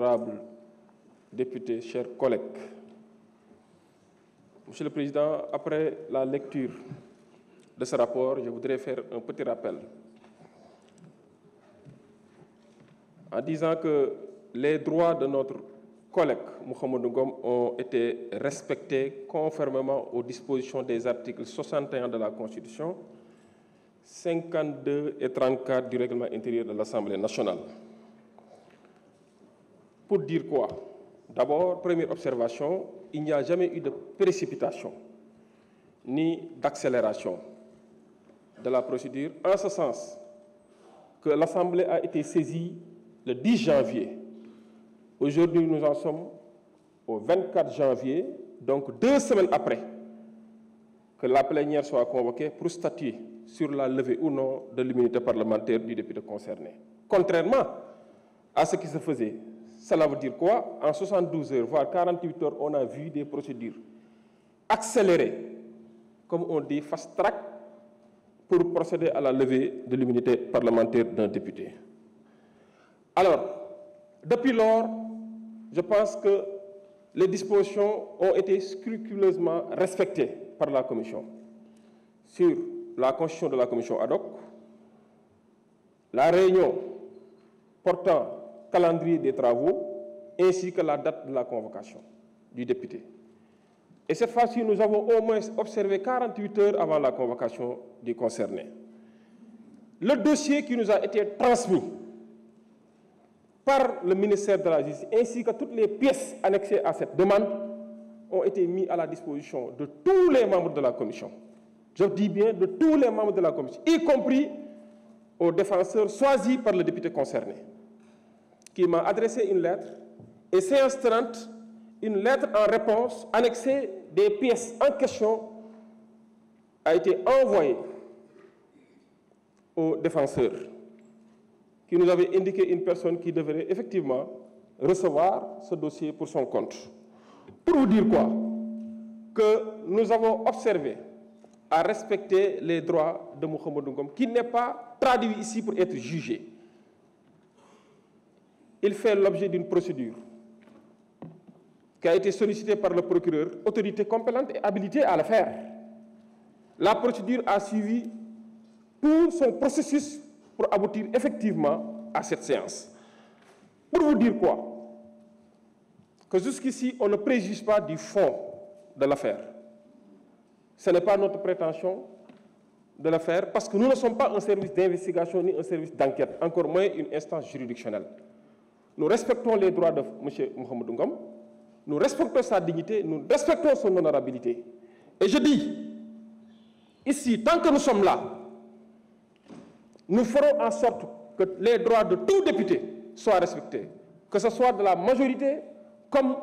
Honorables députés, chers collègues, Monsieur le Président, après la lecture de ce rapport, je voudrais faire un petit rappel en disant que les droits de notre collègue Mouhamadou Ngom ont été respectés conformément aux dispositions des articles 61 de la Constitution, 52 et 34 du règlement intérieur de l'Assemblée nationale. Pour dire quoi? D'abord, première observation, il n'y a jamais eu de précipitation ni d'accélération de la procédure, en ce sens que l'Assemblée a été saisie le 10 janvier. Aujourd'hui, nous en sommes au 24 janvier, donc 2 semaines après que la plénière soit convoquée pour statuer sur la levée ou non de l'immunité parlementaire du député concerné. Contrairement à ce qui se faisait. Cela veut dire quoi? En 72 heures, voire 48 heures, on a vu des procédures accélérées, comme on dit, fast-track, pour procéder à la levée de l'immunité parlementaire d'un député. Alors, depuis lors, je pense que les dispositions ont été scrupuleusement respectées par la Commission. Sur la constitution de la Commission ad hoc, la réunion portant calendrier des travaux, ainsi que la date de la convocation du député. Et cette fois-ci, nous avons au moins observé 48 heures avant la convocation du concerné. Le dossier qui nous a été transmis par le ministère de la Justice, ainsi que toutes les pièces annexées à cette demande, ont été mis à la disposition de tous les membres de la Commission. Je dis bien de tous les membres de la Commission, y compris aux défenseurs choisis par le député concerné, qui m'a adressé une lettre, et séance 30, une lettre en réponse annexée des pièces en question a été envoyée aux défenseurs, qui nous avait indiqué une personne qui devrait effectivement recevoir ce dossier pour son compte. Pour vous dire quoi? Que nous avons observé à respecter les droits de Mouhamadou Ngom, qui n'est pas traduit ici pour être jugé. Il fait l'objet d'une procédure qui a été sollicitée par le procureur, autorité compétente et habilitée à le faire. La procédure a suivi tout son processus pour aboutir effectivement à cette séance. Pour vous dire quoi? Que jusqu'ici, on ne préjuge pas du fond de l'affaire. Ce n'est pas notre prétention de le faire parce que nous ne sommes pas un service d'investigation ni un service d'enquête, encore moins une instance juridictionnelle. Nous respectons les droits de M. Mouhamadou Ngom, nous respectons sa dignité, nous respectons son honorabilité. Et je dis, ici, tant que nous sommes là, nous ferons en sorte que les droits de tout député soient respectés, que ce soit de la majorité comme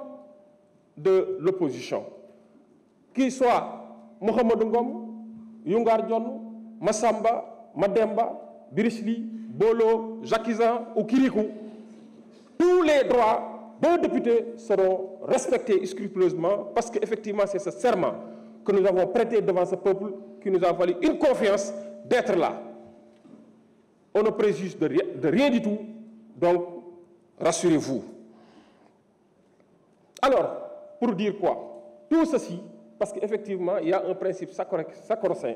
de l'opposition. Qu'il soit Mouhamadou Ngom, Yungar Dione, Massamba, Mademba, Birisli, Bolo, Jacquizan ou Kirikou, tous les droits d'un député seront respectés scrupuleusement parce qu'effectivement, c'est ce serment que nous avons prêté devant ce peuple qui nous a valu une confiance d'être là. On ne préjuge de rien du tout, donc rassurez-vous. Alors, pour dire quoi? Tout ceci, parce qu'effectivement, il y a un principe sacro-saint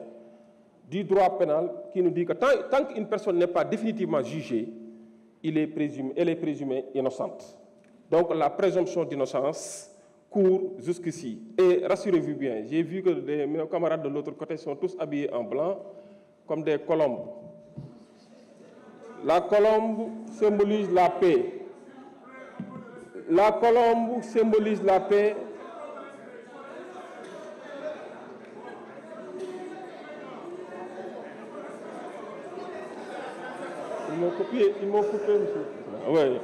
du droit pénal qui nous dit que tant qu'une personne n'est pas définitivement jugée, elle est présumée innocente. Donc la présomption d'innocence court jusqu'ici. Et rassurez-vous bien, j'ai vu que mes camarades de l'autre côté sont tous habillés en blanc, comme des colombes. La colombe symbolise la paix. La colombe symbolise la paix. Ils m'ont coupé, monsieur. Oui.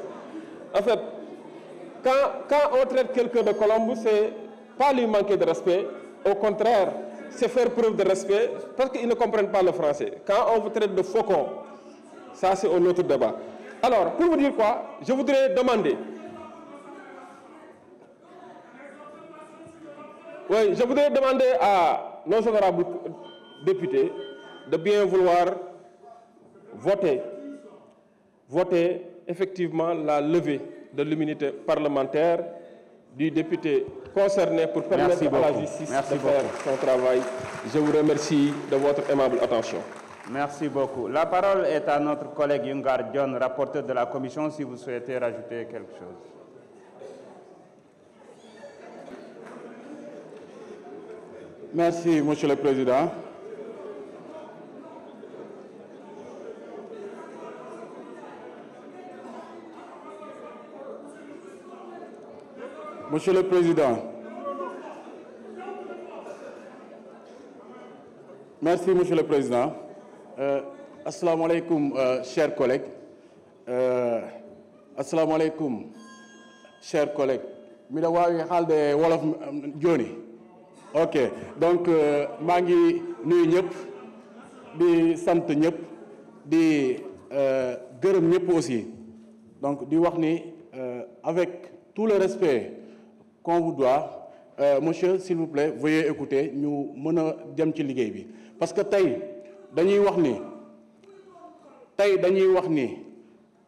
En fait, quand on traite quelqu'un de colombe, c'est pas lui manquer de respect. Au contraire, c'est faire preuve de respect parce qu'ils ne comprennent pas le français. Quand on vous traite de faucon, ça c'est un autre débat. Alors, pour vous dire quoi, je voudrais demander. Oui, je voudrais demander à nos honorables députés de bien vouloir voter effectivement la levée de l'immunité parlementaire du député concerné pour permettre à la justice de faire son travail. Je vous remercie de votre aimable attention. Merci beaucoup. La parole est à notre collègue Yungar John, rapporteur de la commission, si vous souhaitez rajouter quelque chose. Merci, Monsieur le Président. Monsieur le Président, merci, Monsieur le Président. Assalamu alaikum, chers collègues. Assalamu alaikum, chers collègues. Mi da waawi haalde wolof joni. Ok, donc maa ngi nuyu ñëpp di sant ñëpp di gërëm ñëpp aussi. Donc di wax ni avec tout le respect qu'on vous doit, monsieur, s'il vous plaît, veuillez écouter, ñu mën a jëm ci liggéey bi. Parce que tey dañuy wax ni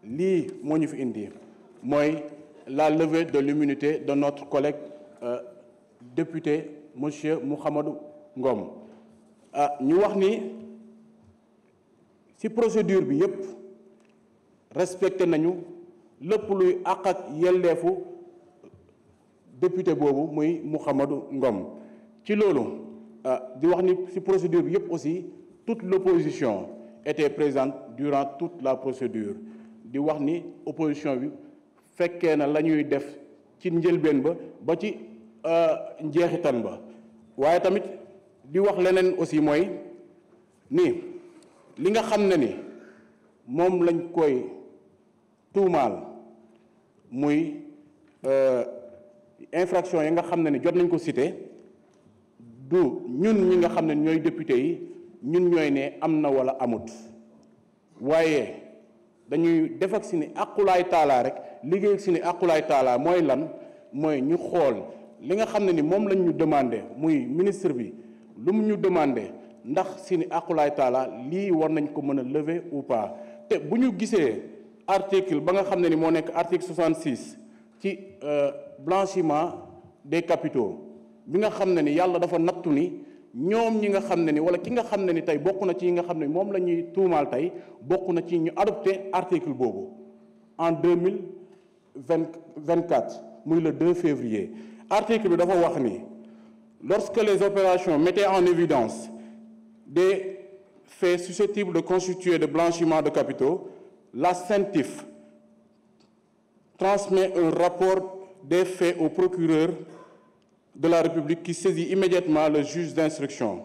lii moo ñu fi indi mooy la levée de l'immunité de notre collègue député monsieur Mouhamadou Ngom. ñu wax ni ci procédure bi yépp respecté nañu lépp luy àq ak yelleefu député boobu muy Mouhamadou Ngom. ci loolu di wax ni ci procédure bi yépp aussi toute l'opposition était présente durant toute la procédure. di wax ni opposition bi fekkee na la ñuy def ci njëlbeen ba ci njeexitan ba. waaye tamit di wax leneen aussi mooy ni li nga xam ne ni moom lañ koy tuumaal muy infraction yi nga xam ne ni jot nañ ko cité du ñun ñi nga xam ne ñooy député yi ñun ñooy ne am na wala amut waaye dañuy def ak si ni aqulaay taalaa rek liggéey ak si ni aqulaay taalaa mooy lan mooy ñu xool li nga xam ne ni moom lañ ñu demandé muy ministre bi lu mu ñu demandé ndax si ni aqulaay taalaa lii war nañ ko mën a lever ou pas. te bu ñu gisee article ba nga xam ne ni moo nekk article 66 ci blanchiment des capitaux bi nga xam ne ni yàlla dafa nattu ni ñoom ñi nga xam ne ni wala ki nga xam ne ni tey bokk na ci yi nga xam ne moom la ñuy tuumaal tey bokk na ci ñu adopté article boobu en 2024 muy le 2 février. article bi dafa wax ni lorsque les opérations mettaient en évidence des faits susceptibles de constituer de blanchiment de capitaux, la CENTIF transmet un rapport des faits au procureur de la République qui saisit immédiatement le juge d'instruction.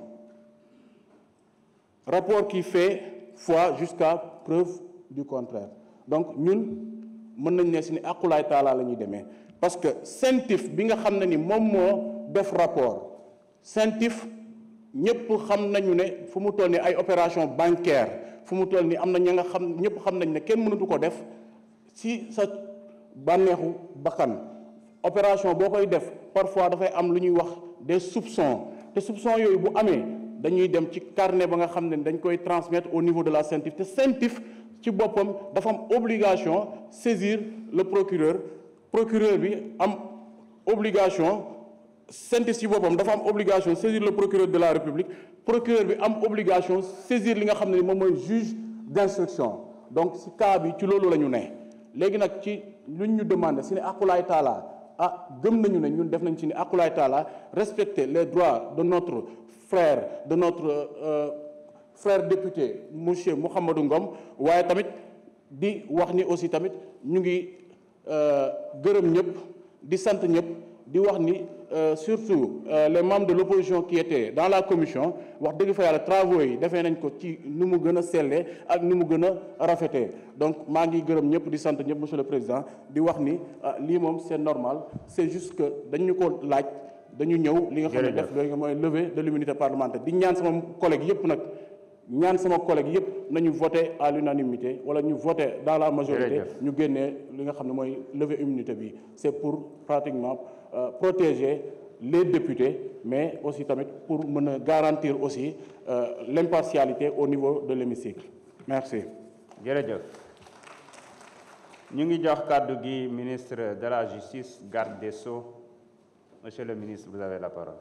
Rapport qui fait foi jusqu'à preuve du contraire. Donc ñun mën nañ ne si ni aqulaay taala la ñuy demee parce que CENTIF bi nga xam ne ni moom moo def rapport CENTIF ñëpp xam nañu ne fu mu toll ni ay opération bancaire fu mu toll ni am na ña nga xam ñëpp xam nañ ne kenn mënatu ko def si sa bànneexu bakkan opération boo koy def parfois dafay am lu ñuy wax des soupçons te soupçons yooyu bu amee dañuy dem ci carnet ba nga xam ne dañ koy transmettre au niveau de la CENTIF te CENTIF ci boppam dafa am obligation saisir le procureur bi am obligation CENTIF ci boppam dafa am obligation saisir le procureur de la République procureur bi am obligation saisir li nga xam ne moom mooy juge d'instruction donc ci cas bi ci loolu la ñu ne léegi nag ci luñ ñu demandé si ne aqulaay taala gëm nañu ne ñun def nañ ci ni aqulaay taala respecter les droits de notre frère frère député monsieur Mouhamadou Ngom waaye tamit di wax ni aussi tamit ñu ngi gërëm ñëpp di sant ñëpp di wax ni surtout les membres de l'opposition qui étaient dans la commission wax dëgg fa yàlla travaux yi defee nañ ko ci nu mu gën a sellee ak nu mu gën a rafetee donc maa ngi gërëm ñëpp di sant ñëpp monsieur le président di wax ni lii moom c'est normal c'est juste que dañu ko laaj dañu ñëw li nga xam ne def loolu nga mooy levée de l'immunité parlementaire di ñaan sama collègue yëpp nag nañu voter à l'unanimité wala ñu voter dans la majorité ñu génnee li nga xam ne mooy lever immunité bi c'est pour pratiquement protéger les députés mais aussi tamit pour mën a garantir aussi l'impartialité au niveau de l'hémicycle merci. jërëjëf ñu ngi jox kàddu gi ministre de la Justice, garde des Sceaux. Monsieur le ministre, vous avez la parole.